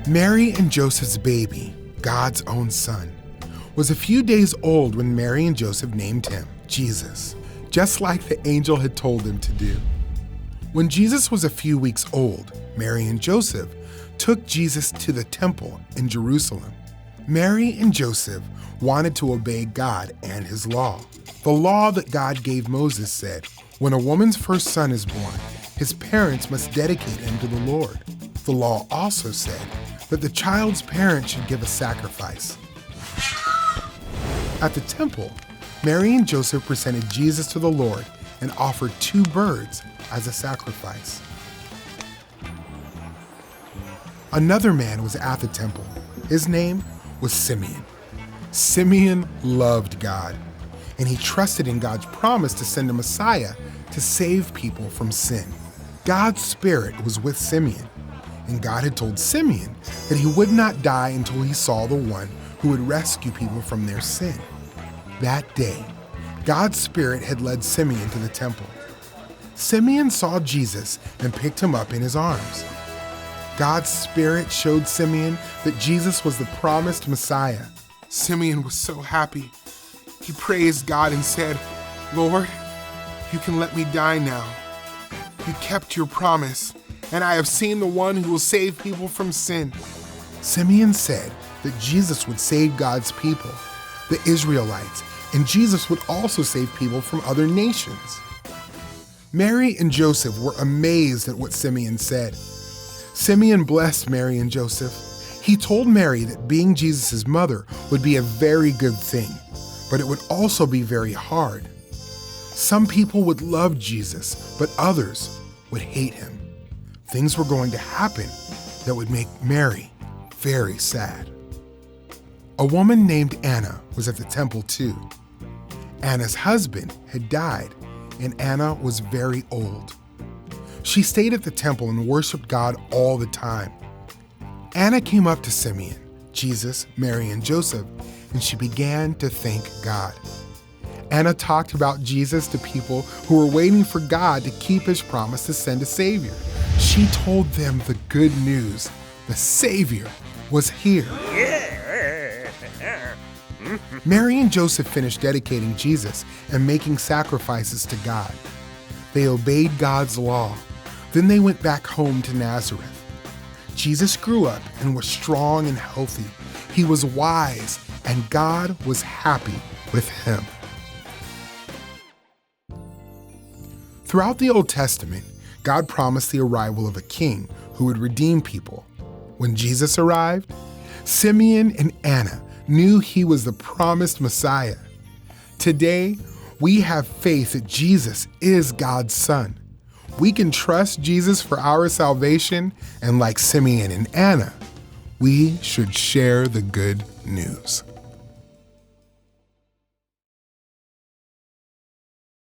Mary and Joseph's baby, God's own son, was a few days old when Mary and Joseph named him Jesus, just like the angel had told them to do. When Jesus was a few weeks old, Mary and Joseph took Jesus to the temple in Jerusalem. Mary and Joseph wanted to obey God and his law. The law that God gave Moses said, when a woman's first son is born, his parents must dedicate him to the Lord. The law also said that the child's parents should give a sacrifice. At the temple, Mary and Joseph presented Jesus to the Lord and offered 2 birds as a sacrifice. Another man was at the temple. His name was Simeon. Simeon loved God, and he trusted in God's promise to send a Messiah to save people from sin. God's Spirit was with Simeon, and God had told Simeon that he would not die until he saw the one who would rescue people from their sin. That day, God's Spirit had led Simeon to the temple. Simeon saw Jesus and picked him up in his arms. God's Spirit showed Simeon that Jesus was the promised Messiah. Simeon was so happy. He praised God and said, "Lord, you can let me die now. You kept your promise, and I have seen the one who will save people from sin." Simeon said that Jesus would save God's people, the Israelites, and Jesus would also save people from other nations. Mary and Joseph were amazed at what Simeon said. Simeon blessed Mary and Joseph. He told Mary that being Jesus' mother would be a very good thing, but it would also be very hard. Some people would love Jesus, but others would hate him. Things were going to happen that would make Mary very sad. A woman named Anna was at the temple too. Anna's husband had died, and Anna was very old. She stayed at the temple and worshiped God all the time. Anna came up to Simeon, Jesus, Mary, and Joseph, and she began to thank God. Anna talked about Jesus to people who were waiting for God to keep his promise to send a Savior. She told them the good news. The Savior was here. Mary and Joseph finished dedicating Jesus and making sacrifices to God. They obeyed God's law. Then they went back home to Nazareth. Jesus grew up and was strong and healthy. He was wise, and God was happy with him. Throughout the Old Testament, God promised the arrival of a king who would redeem people. When Jesus arrived, Simeon and Anna knew he was the promised Messiah. Today, we have faith that Jesus is God's Son. We can trust Jesus for our salvation, and like Simeon and Anna, we should share the good news.